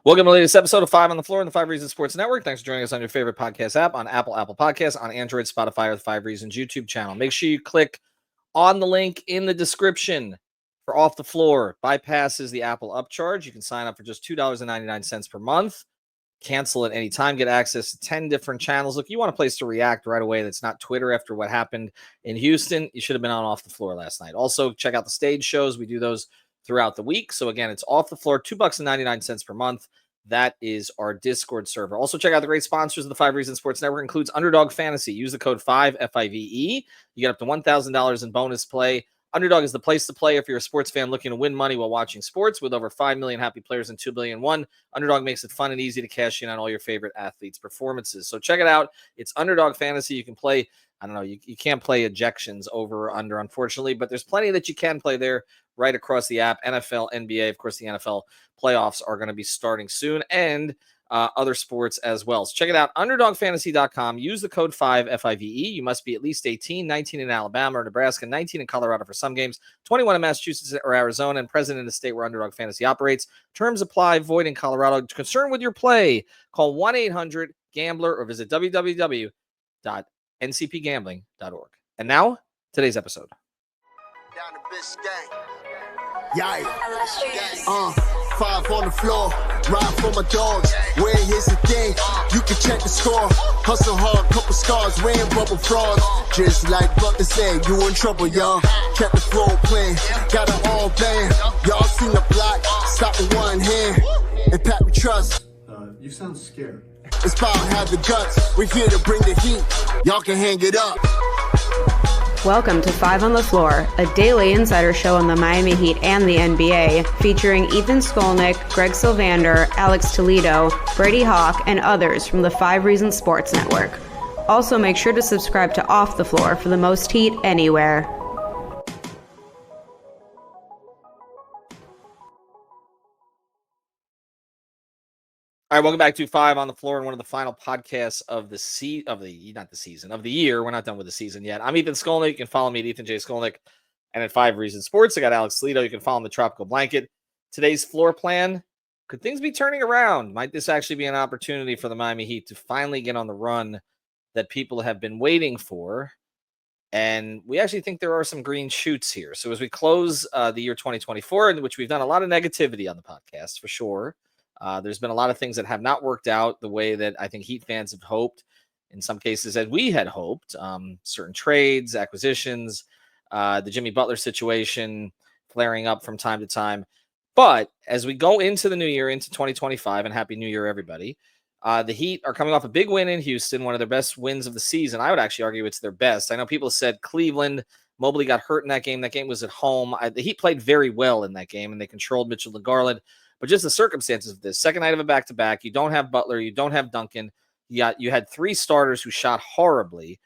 Welcome to the latest episode of 5 on the Floor on the 5 Reasons Sports Network. Thanks for joining us on your favorite podcast app, on Apple Podcasts, on Android, Spotify, or the 5 Reasons YouTube channel. Make sure you click on the link in the description for Off the Floor. Bypasses the Apple upcharge. You can sign up for just $2.99 per month. Cancel at any time. Get access to 10 different channels. Look, you want a place to react right away that's not Twitter after what happened in Houston. You should have been on Off the Floor last night. Also, check out the stage shows. We do those throughout the week. So again, it's Off the Floor, $2.99 per month. That is our Discord server. Also, check out the great sponsors of the 5 Reasons Sports Network. Includes Underdog Fantasy. Use the code 5 FIVE. You get up to $1,000 in bonus play. Underdog is the place to play if you're a sports fan looking to win money while watching sports. With over 5 million happy players and 2 billion won, Underdog makes it fun and easy to cash in on all your favorite athletes' performances. So check it out. It's Underdog Fantasy. You can play, I don't know, you can't play ejections over or under, unfortunately, but there's plenty that you can play there right across the app. NFL, NBA, of course, the NFL playoffs are going to be starting soon, and other sports as well. So check it out, underdogfantasy.com. Use the code 5 FIVE. You must be at least 18, 19 in Alabama or Nebraska, 19 in Colorado for some games, 21 in Massachusetts or Arizona, and present in the state where Underdog Fantasy operates. Terms apply, void in Colorado. Concerned with your play, call 1-800-GAMBLER or visit www.ncpgambling.org. And now, today's episode. Down the Biscayne. Yeah. 5 on the floor, ride for my dogs. Where here's the thing, you can check the score. Hustle hard, couple scars, wearing bubble frogs. Just like Butler said, you in trouble, y'all. Kept the floor playing, got it all banned. Y'all seen the block, stop with one hand. And Pat, we trust. You sound scared. It's about have the guts, we're here to bring the heat. Y'all can hang it up. Welcome to 5 on the Floor, a daily insider show on the Miami Heat and the NBA, featuring Ethan Skolnick, Greg Sylvander, Alex Toledo, Brady Hawk, and others from the 5 Reasons Sports Network. Also, make sure to subscribe to Off the Floor for the most heat anywhere. All right, welcome back to 5 on the Floor and one of the final podcasts of the year. We're not done with the season yet. I'm Ethan Skolnick. You can follow me at Ethan J. Skolnick. And at 5 Reasons Sports, I got Alex Toledo. You can follow him at Tropical Blanket. Today's floor plan, could things be turning around? Might this actually be an opportunity for the Miami Heat to finally get on the run that people have been waiting for? And we actually think there are some green shoots here. So as we close the year 2024, in which we've done a lot of negativity on the podcast, for sure. There's been a lot of things that have not worked out the way that I think Heat fans have hoped. In some cases, as we had hoped, certain trades, acquisitions, the Jimmy Butler situation flaring up from time to time. But as we go into the new year, into 2025, and Happy New Year, everybody, the Heat are coming off a big win in Houston, one of their best wins of the season. I would actually argue it's their best. I know people said Cleveland, Mobley got hurt in that game. That game was at home. The Heat played very well in that game, and they controlled Mitchell and Garland. But just the circumstances of this, second night of a back-to-back, you don't have Butler, you don't have Duncan. You had 3 starters who shot horribly.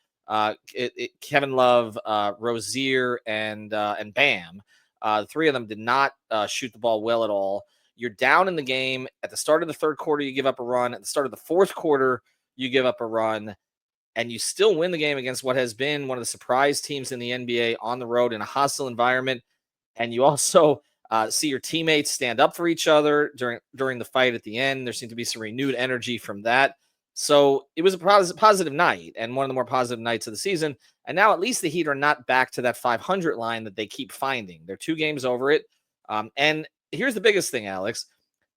Kevin Love, Rozier, and Bam. The 3 of them did not shoot the ball well at all. You're down in the game. At the start of the third quarter, you give up a run. At the start of the fourth quarter, you give up a run. And you still win the game against what has been one of the surprise teams in the NBA on the road in a hostile environment. And you also see your teammates stand up for each other during the fight at the end. There seemed to be some renewed energy from that. So it was a positive night and one of the more positive nights of the season. And now at least the Heat are not back to that 500 line that they keep finding. They're 2 games over it. And here's the biggest thing, Alex.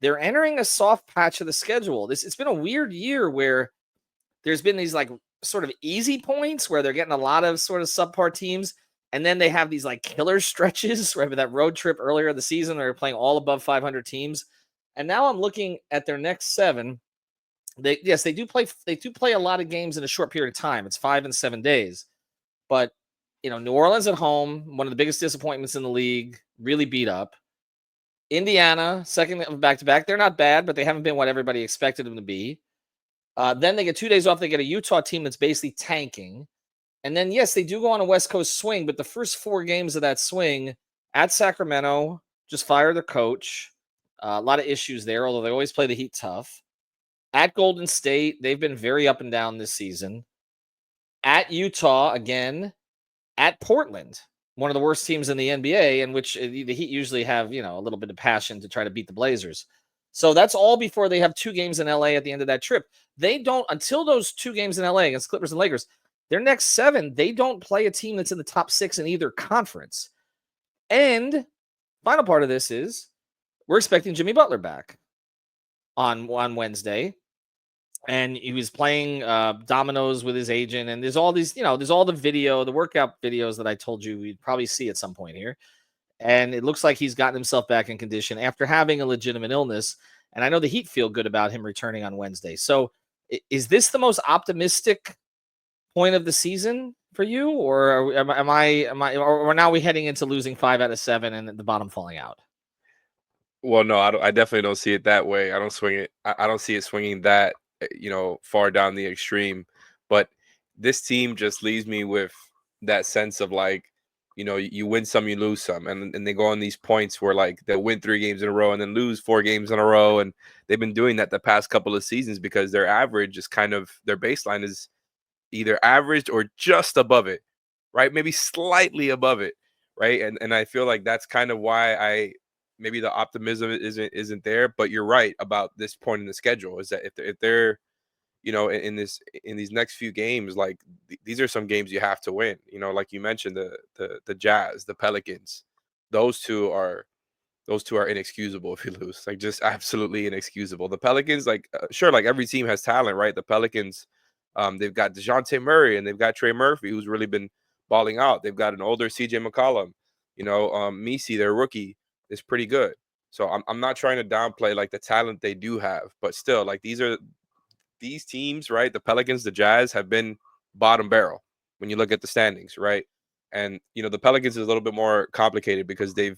They're entering a soft patch of the schedule. It's been a weird year where there's been these like sort of easy points where they're getting a lot of sort of subpar teams. And then they have these like killer stretches. Remember that road trip earlier in the season? They're playing all above 500 teams. And now I'm looking at their next 7. They do play a lot of games in a short period of time. It's 5 and 7 days. But, New Orleans at home, one of the biggest disappointments in the league, really beat up. Indiana, second back-to-back. They're not bad, but they haven't been what everybody expected them to be. Then they get 2 days off. They get a Utah team that's basically tanking. And then, yes, they do go on a West Coast swing, but the first 4 games of that swing at Sacramento, just fire their coach. A lot of issues there, although they always play the Heat tough. At Golden State, they've been very up and down this season. At Utah, again. At Portland, one of the worst teams in the NBA, in which the Heat usually have, a little bit of passion to try to beat the Blazers. So that's all before they have 2 games in LA at the end of that trip. They don't, until those 2 games in LA against Clippers and Lakers, their next 7, they don't play a team that's in the top 6 in either conference. And final part of this is we're expecting Jimmy Butler back on Wednesday. And he was playing dominoes with his agent. And there's all these, there's all the workout videos that I told you we'd probably see at some point here. And it looks like he's gotten himself back in condition after having a legitimate illness. And I know the Heat feel good about him returning on Wednesday. So is this the most optimistic point of the season for you? Or or now we heading into losing 5 out of 7 and the bottom falling out? Well, no, I definitely don't see it that way. I don't swing it. I don't see it swinging that, far down the extreme. But this team just leaves me with that sense of like, you win some, you lose some. And they go on these points where like they'll win 3 games in a row and then lose 4 games in a row. And they've been doing that the past couple of seasons because their average is their baseline is either averaged or just above it, right? Maybe slightly above it, right? And I feel like that's kind of why maybe the optimism isn't there. But you're right about this point in the schedule is that if they're in these next few games, like these are some games you have to win. Like you mentioned, the Jazz, the Pelicans, those two are inexcusable if you lose, like just absolutely inexcusable. The Pelicans, like sure, like every team has talent, right? The Pelicans, they've got DeJounte Murray and they've got Trey Murphy, who's really been balling out. They've got an older CJ McCollum, Misi, their rookie, is pretty good. So I'm not trying to downplay like the talent they do have, but still, like these teams, right? The Pelicans, the Jazz have been bottom barrel when you look at the standings, right? And the Pelicans is a little bit more complicated because they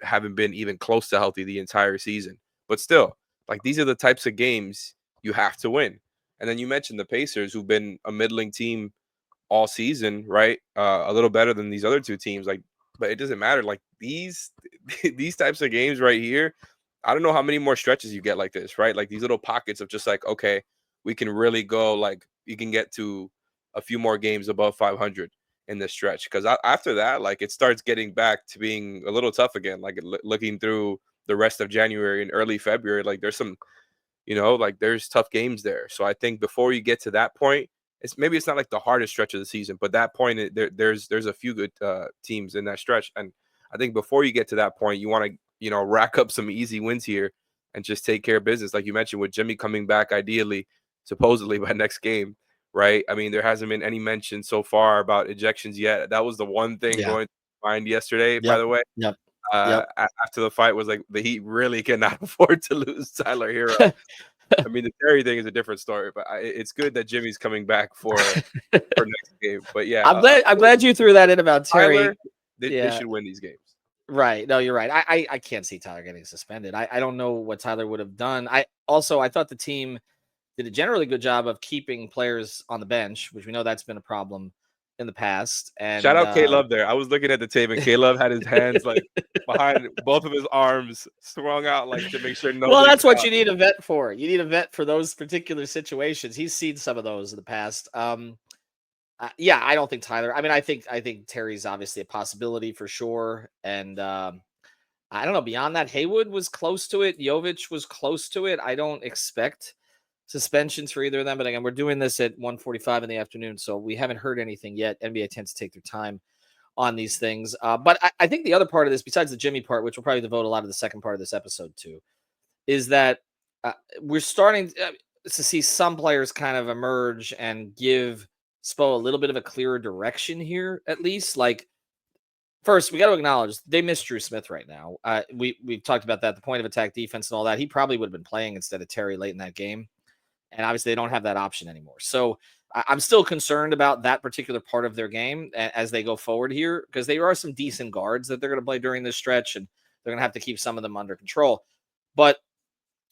haven't been even close to healthy the entire season. But still, like these are the types of games you have to win. And then you mentioned the Pacers, who've been a middling team all season, right? A little better than these other 2 teams, like, but it doesn't matter. Like these types of games right here, I don't know how many more stretches you get like this, right? Like these little pockets of just like, okay, we can really go, like you can get to a few more games above 500 in this stretch. Because after that, like it starts getting back to being a little tough again. Like looking through the rest of January and early February, like there's some, like there's tough games there. So I think before you get to that point, it's not like the hardest stretch of the season, but that point there's a few good teams in that stretch. And I think before you get to that point, you want to, rack up some easy wins here and just take care of business. Like you mentioned with Jimmy coming back, ideally, supposedly by next game, right? I mean, there hasn't been any mention so far about ejections yet. That was the one thing going to mind yesterday, by the way. Yep. After the fight was like the Heat really cannot afford to lose Tyler Hero. I mean, the Terry thing is a different story, but it's good that Jimmy's coming back for next game. But yeah, I'm glad you threw that in about Terry. Tyler, they should win these games. Right. No, you're right. I can't see Tyler getting suspended. I don't know what Tyler would have done. I thought the team did a generally good job of keeping players on the bench, which we know that's been a problem in the past. And shout out K-Love there. I was looking at the tape and K-Love had his hands like behind both of his arms strung out, like to make sure no. Well, that's what you need a vet for. You need a vet for those particular situations. He's seen some of those in the past. Yeah, I don't think Tyler. I mean, I think Terry's obviously a possibility for sure. And I don't know. Beyond that, Haywood was close to it. Jovic was close to it. I don't expect suspensions for either of them. But again, we're doing this at 1:45 in the afternoon, so we haven't heard anything yet. NBA tends to take their time on these things. But I think the other part of this, besides the Jimmy part, which we'll probably devote a lot of the second part of this episode to, is that we're starting to see some players kind of emerge and give Spo a little bit of a clearer direction here, at least. Like, first, we got to acknowledge they miss Drew Smith right now. We've talked about that, the point of attack defense and all that. He probably would have been playing instead of Terry late in that game. And obviously, they don't have that option anymore. So I'm still concerned about that particular part of their game as they go forward here, because there are some decent guards that they're going to play during this stretch, and they're going to have to keep some of them under control. But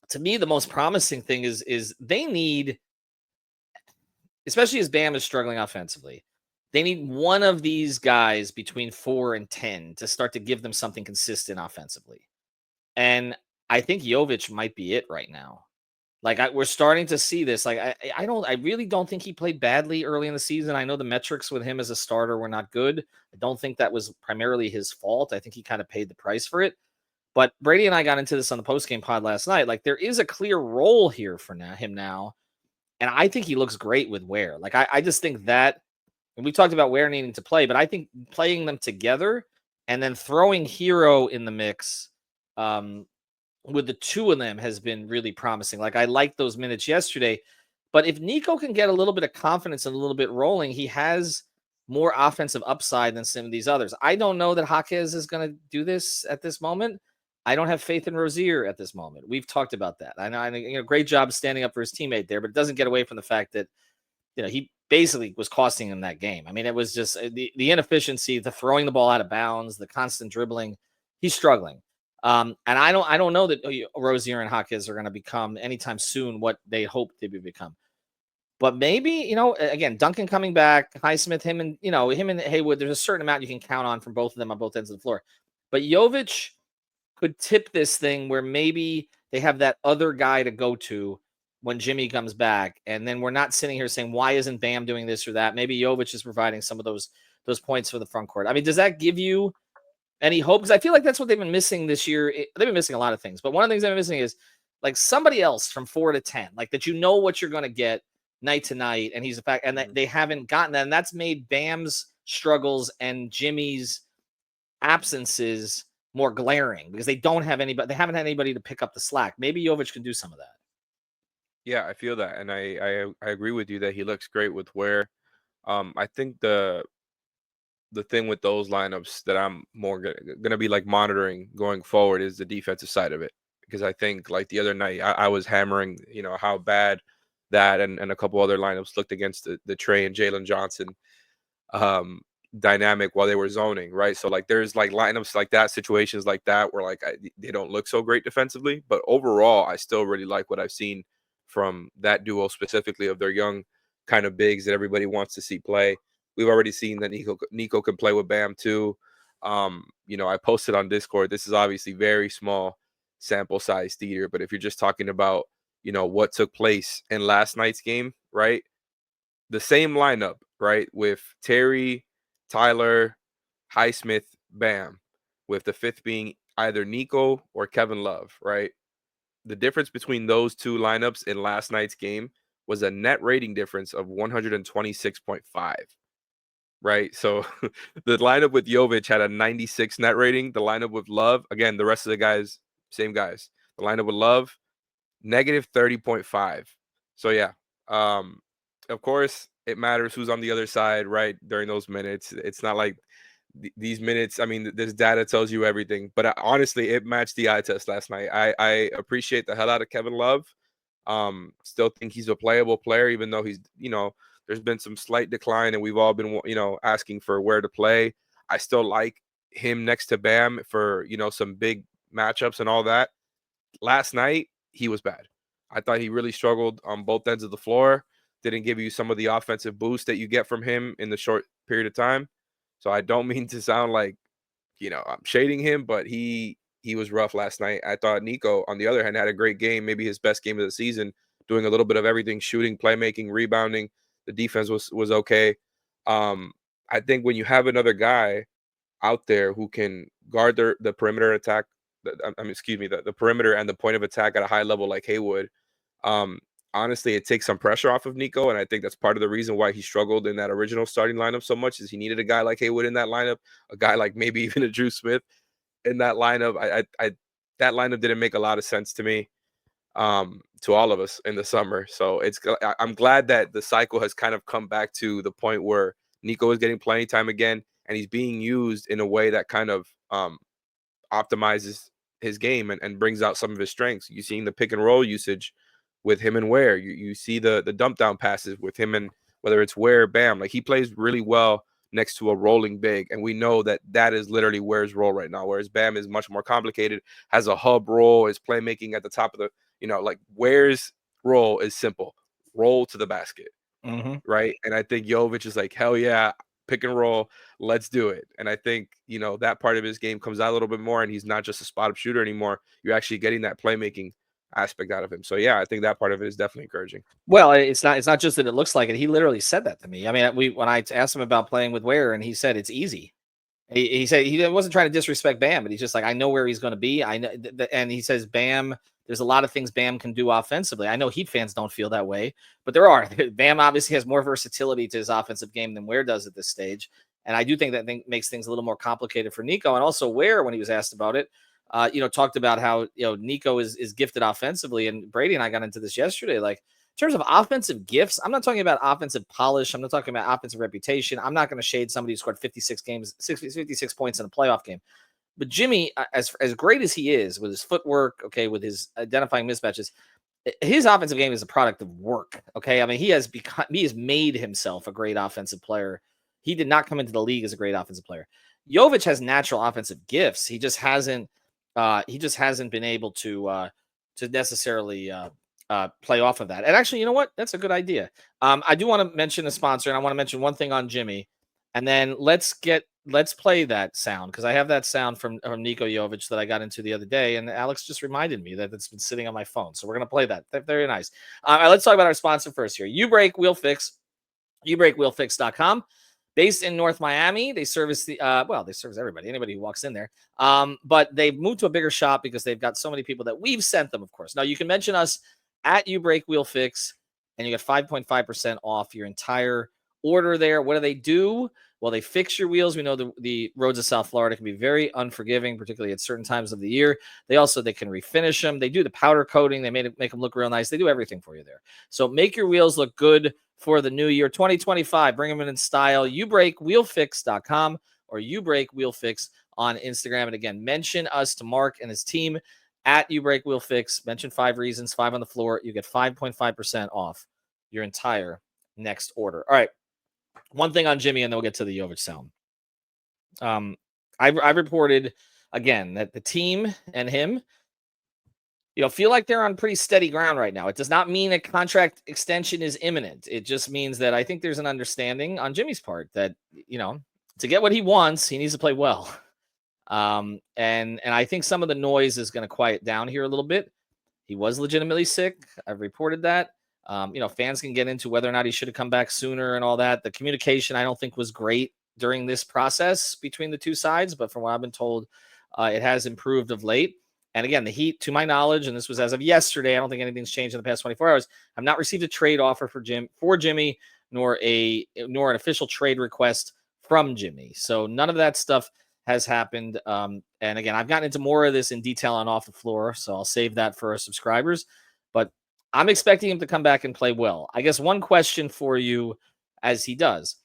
to me, the most promising thing is they need, especially as Bam is struggling offensively, they need one of these guys between 4 and 10 to start to give them something consistent offensively. And I think Jovic might be it right now. Like we're starting to see this. Like I really don't think he played badly early in the season. I know the metrics with him as a starter were not good. I don't think that was primarily his fault. I think he kind of paid the price for it. But Brady and I got into this on the postgame pod last night. Like, there is a clear role here for him now. And I think he looks great with Ware. Like, I just think that, and we talked about Ware needing to play, but I think playing them together and then throwing Hero in the mix with the two of them has been really promising. Like, I liked those minutes yesterday. But if Nico can get a little bit of confidence and a little bit rolling, he has more offensive upside than some of these others. I don't know that Jaquez is going to do this at this moment. I don't have faith in Rozier at this moment. We've talked about that. I know, great job standing up for his teammate there, but it doesn't get away from the fact that, he basically was costing him that game. I mean, it was just the inefficiency, the throwing the ball out of bounds, the constant dribbling. He's struggling. And I don't know that Rozier and Jaquez are going to become anytime soon what they hope they would become. But maybe, again, Duncan coming back, Highsmith, him and Haywood, there's a certain amount you can count on from both of them on both ends of the floor. But Jovic could tip this thing where maybe they have that other guy to go to when Jimmy comes back. And then we're not sitting here saying, why isn't Bam doing this or that? Maybe Jovic is providing some of those points for the front court. I mean, does that give you any hope? Because I feel like that's what they've been missing this year. They've been missing a lot of things. But one of the things they've been missing is like somebody else from 4 to 10, like that what you're going to get night to night, and he's a fact, and that they haven't gotten that, and that's made Bam's struggles and Jimmy's absences more glaring because they don't have anybody. They haven't had anybody to pick up the slack. Maybe Jovic can do some of that. Yeah, I feel that, and I agree with you that he looks great with Ware. I think the thing with those lineups that I'm more gonna be like monitoring going forward is the defensive side of it, because I think like the other night I was hammering how bad that and a couple other lineups looked against the Trey and Jalen Johnson dynamic while they were zoning, right? So like there's like lineups like that, situations like that where like they don't look so great defensively, but overall I still really like what I've seen from that duo, specifically of their young kind of bigs that everybody wants to see play. We've already seen that Nico can play with Bam too. I posted on Discord, this is obviously very small sample size theater, but if you're just talking about what took place in last night's game, right? The same lineup, right? With Terry, Tyler, Highsmith, Bam, with the fifth being either Nico or Kevin Love, right? The difference between those two lineups in last night's game was a net rating difference of 126.5, right? So the lineup with Jovic had a 96 net rating. The lineup with Love, again, the rest of the guys, same guys. The lineup with Love, negative 30.5. So yeah, of course it matters who's on the other side, right? During those minutes, it's not like these minutes. I mean, this data tells you everything, but honestly, it matched the eye test last night. I appreciate the hell out of Kevin Love. Still think he's a playable player, even though he's, there's been some slight decline and we've all been, asking for where to play. I still like him next to Bam for, some big matchups and all that. Last night, he was bad. I thought he really struggled on both ends of the floor. Didn't give you some of the offensive boost that you get from him in the short period of time. So I don't mean to sound like, I'm shading him, but he was rough last night. I thought Nico, on the other hand, had a great game, maybe his best game of the season, doing a little bit of everything, shooting, playmaking, rebounding. The defense was okay. I think when you have another guy out there who can guard the perimeter attack, the perimeter and the point of attack at a high level like Haywood, honestly, it takes some pressure off of Nico, and I think that's part of the reason why he struggled in that original starting lineup so much, is he needed a guy like Haywood in that lineup, a guy like maybe even a Drew Smith in that lineup. That lineup didn't make a lot of sense to me, to all of us in the summer. So I'm glad that the cycle has kind of come back to the point where Nico is getting playing time again, and he's being used in a way that kind of optimizes his game and brings out some of his strengths. You're seeing the pick and roll usage with him and Ware. You see the dump down passes with him, and whether it's Ware, Bam, like he plays really well next to a rolling big, and we know that is literally Ware's role right now. Whereas Bam is much more complicated, has a hub role, is playmaking at the top of the, like Ware's role is simple: roll to the basket, right? And I think Jovic is like, hell yeah, pick and roll, let's do it. And I think that part of his game comes out a little bit more, and he's not just a spot up shooter anymore. You're actually getting that playmaking aspect out of him. So yeah, I think that part of it is definitely encouraging. Well, it's not just that it looks like it. He literally said that to me. I mean, when I asked him about playing with Ware, and he said it's easy. He said he wasn't trying to disrespect Bam, but he's just like, I know where he's going to be. I know, and he says Bam. There's a lot of things Bam can do offensively. I know Heat fans don't feel that way, but there are. Bam obviously has more versatility to his offensive game than Ware does at this stage, and I do think that makes things a little more complicated for Nico. And also Ware, when he was asked about it, talked about how Nico is gifted offensively, and Brady and I got into this yesterday, like. In terms of offensive gifts, I'm not talking about offensive polish. I'm not talking about offensive reputation. I'm not going to shade somebody who scored 56 points in a playoff game. But Jimmy, as great as he is with his footwork, okay, with his identifying mismatches, his offensive game is a product of work. Okay, I mean he has made himself a great offensive player. He did not come into the league as a great offensive player. Jovic has natural offensive gifts. He just hasn't been able to necessarily play off of that. And actually, you know what? That's a good idea. I do want to mention a sponsor, and I want to mention one thing on Jimmy, and then let's play that sound because I have that sound from Nikola Jovic that I got into the other day, and Alex just reminded me that it's been sitting on my phone. So we're gonna play that. Very nice. All right, let's talk about our sponsor first here. U-Break Wheel Fix, ubreakwheelfix.com. Based in North Miami, they service they service everybody, anybody who walks in there. But they've moved to a bigger shop because they've got so many people that we've sent them, of course. Now you can mention us at ubreakwheelfix, and you get 5.5% off your entire order there. What do? Well, they fix your wheels. We know the roads of South Florida can be very unforgiving, particularly at certain times of the year. They can refinish them. They do the powder coating. They make them look real nice. They do everything for you there. So make your wheels look good for the new year, 2025. Bring them in style. ubreakwheelfix.com or ubreakwheelfix on Instagram. And again, mention us to Mark and his team at ubreakwheelfix. Mention 5 reasons, 5 on the floor. You get 5.5% off your entire next order. All right. One thing on Jimmy, and then we'll get to the Jovic sound. I reported again that the team and him, feel like they're on pretty steady ground right now. It does not mean a contract extension is imminent. It just means that I think there's an understanding on Jimmy's part that, to get what he wants, he needs to play well. And I think some of the noise is going to quiet down here a little bit. He was legitimately sick. I've reported that. Fans can get into whether or not he should have come back sooner and all that. The communication, I don't think, was great during this process between the two sides, but from what I've been told, it has improved of late. And again, the Heat, to my knowledge, and this was as of yesterday, I don't think anything's changed in the past 24 hours. I've not received a trade offer for Jimmy, nor an official trade request from Jimmy. So none of that stuff has happened. And again, I've gotten into more of this in detail on Off the Floor, so I'll save that for our subscribers. But I'm expecting him to come back and play well. I guess one question for you as he does.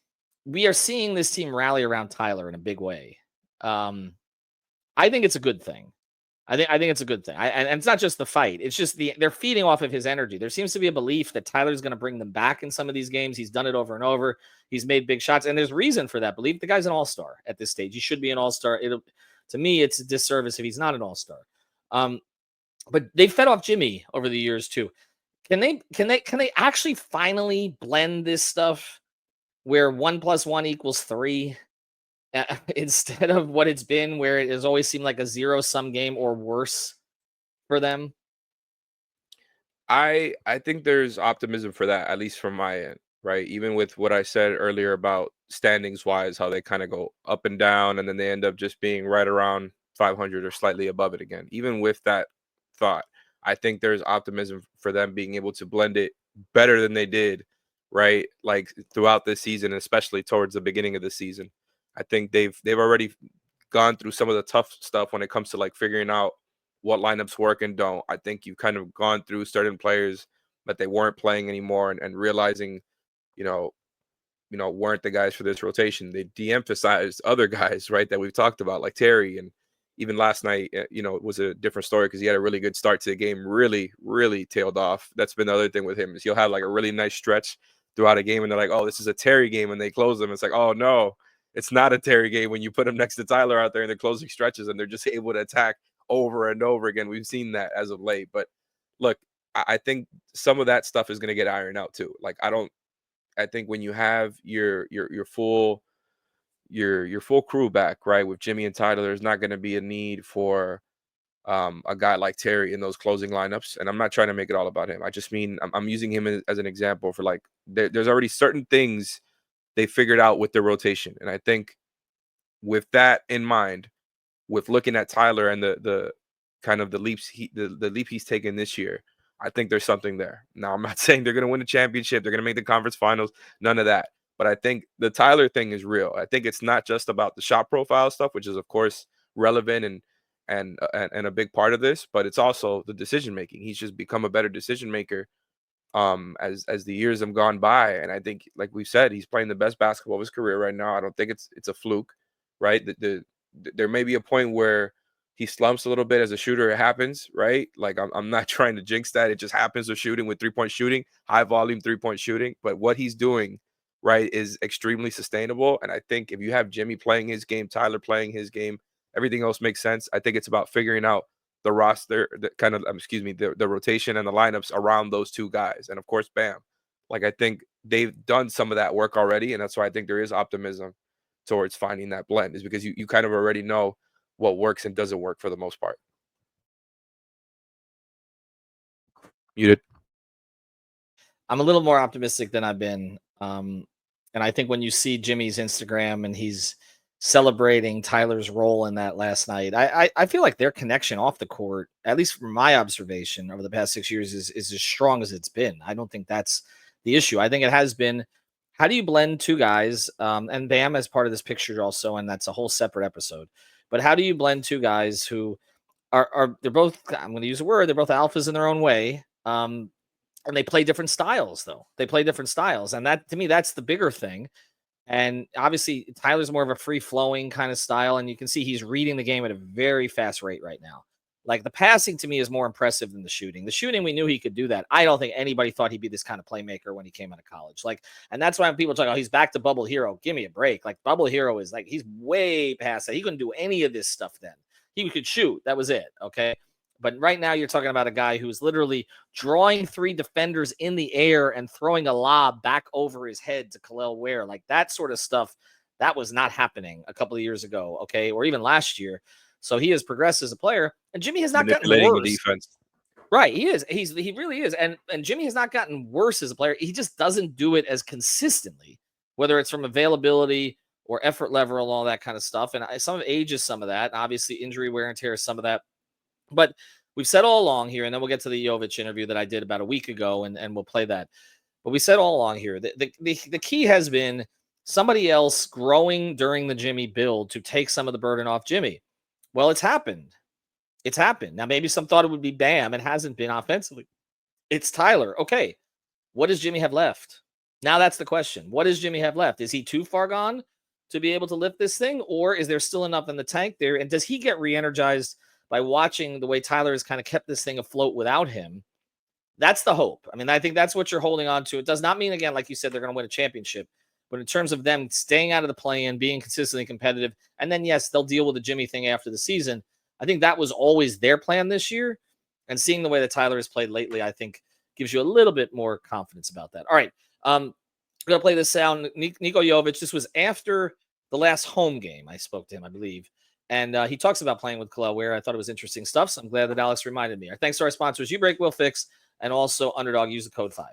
We are seeing this team rally around Tyler in a big way. I think it's a good thing. I think it's a good thing. And it's not just the fight. It's just they're feeding off of his energy. There seems to be a belief that Tyler's going to bring them back in some of these games. He's done it over and over. He's made big shots, and there's reason for that belief. The guy's an all-star at this stage. He should be an all-star. To me, it's a disservice if he's not an all-star. But they fed off Jimmy over the years too. Can they actually finally blend this stuff where 1 + 1 = 3 instead of what it's been, where it has always seemed like a zero-sum game or worse for them? I think there's optimism for that, at least from my end, right? Even with what I said earlier about standings wise, how they kind of go up and down, and then they end up just being right around 500 or slightly above it again. Even with that thought, I think there's optimism for them being able to blend it better than they did, right? Like throughout this season, especially towards the beginning of the season. I think they've already gone through some of the tough stuff when it comes to like figuring out what lineups work and don't. I think you've kind of gone through certain players that they weren't playing anymore and realizing, weren't the guys for this rotation. They de-emphasized other guys, right, that we've talked about, like Terry. And even last night, it was a different story because he had a really good start to the game, really, really tailed off. That's been the other thing with him is he'll have like a really nice stretch throughout a game and they're like, oh, this is a Terry game, and they close them. It's like, oh, no, it's not a Terry game when you put him next to Tyler out there in the closing stretches and they're just able to attack over and over again. We've seen that as of late. But look, I think some of that stuff is going to get ironed out too. Like I think when you have your full crew back, right, with Jimmy and Tyler, there's not going to be a need for a guy like Terry in those closing lineups. And I'm not trying to make it all about him. I just mean I'm using him as an example for like there's already certain things they figured out with their rotation. And I think with that in mind, with looking at Tyler and the kind of the leaps the leap he's taken this year, I think there's something there. Now, I'm not saying they're going to win a championship, they're going to make the conference finals, none of that. But I think the Tyler thing is real. I think it's not just about the shot profile stuff, which is of course relevant and a big part of this, but it's also the decision making. He's just become a better decision maker as the years have gone by. And I think, like we said, he's playing the best basketball of his career right now. I don't think it's a fluke, right? There may be a point where he slumps a little bit as a shooter. It happens, right? Like I'm not trying to jinx that. It just happens with shooting, with 3-point shooting, high volume 3-point shooting. But what he's doing, right, is extremely sustainable. And I think if you have Jimmy playing his game, Tyler playing his game, everything else makes sense. I think it's about figuring out the roster, the rotation and the lineups around those two guys. And of course, Bam. Like, I think they've done some of that work already. And that's why I think there is optimism towards finding that blend, is because you kind of already know what works and doesn't work for the most part. Muted. I'm a little more optimistic than I've been. And I think when you see Jimmy's Instagram and he's celebrating Tyler's role in that last night, I feel like their connection off the court, at least from my observation over the past 6 years, is as strong as it's been. I don't think that's the issue. I think it has been, how do you blend two guys? And Bam as part of this picture also, and that's a whole separate episode. But how do you blend two guys who are they're both, I'm going to use a word, they're both alphas in their own way. And they play different styles, though. They play different styles. And that, to me, that's the bigger thing. And obviously, Tyler's more of a free-flowing kind of style. And you can see he's reading the game at a very fast rate right now. Like, the passing, to me, is more impressive than the shooting. The shooting, we knew he could do that. I don't think anybody thought he'd be this kind of playmaker when he came out of college. Like, and that's why when people talk, oh, he's back to bubble hero. Give me a break. Like, bubble hero is like, he's way past that. He couldn't do any of this stuff then. He could shoot. That was it. Okay. But right now, you're talking about a guy who's literally drawing three defenders in the air and throwing a lob back over his head to Khalil Ware. Like, that sort of stuff, that was not happening a couple of years ago, okay, or even last year. So he has progressed as a player, and Jimmy has not gotten worse. The defense. Right, he is. He really is, and Jimmy has not gotten worse as a player. He just doesn't do it as consistently, whether it's from availability or effort level and all that kind of stuff. And some of age is some of that. Obviously, injury wear and tear is some of that. But we've said all along here, and then we'll get to the Jovic interview that I did about a week ago, and we'll play that. But we said all along here that the key has been somebody else growing during the Jimmy build to take some of the burden off Jimmy. Well, it's happened. It's happened. Now, maybe some thought it would be Bam. It hasn't been offensively. It's Tyler. Okay. What does Jimmy have left? Now that's the question. What does Jimmy have left? Is he too far gone to be able to lift this thing? Or is there still enough in the tank there? And does he get re-energized by watching the way Tyler has kind of kept this thing afloat without him? That's the hope. I mean, I think that's what you're holding on to. It does not mean, again, like you said, they're going to win a championship. But in terms of them staying out of the play-in, being consistently competitive, and then, yes, they'll deal with the Jimmy thing after the season. I think that was always their plan this year. And seeing the way that Tyler has played lately, I think, gives you a little bit more confidence about that. All right. I'm going to play this sound. Nikola Jovic, this was after the last home game. I spoke to him, I believe. And he talks about playing with Khalil Ware. I thought it was interesting stuff, so I'm glad that Alex reminded me. Our thanks to our sponsors, You Break, We'll Fix, and also Underdog. Use the code 5.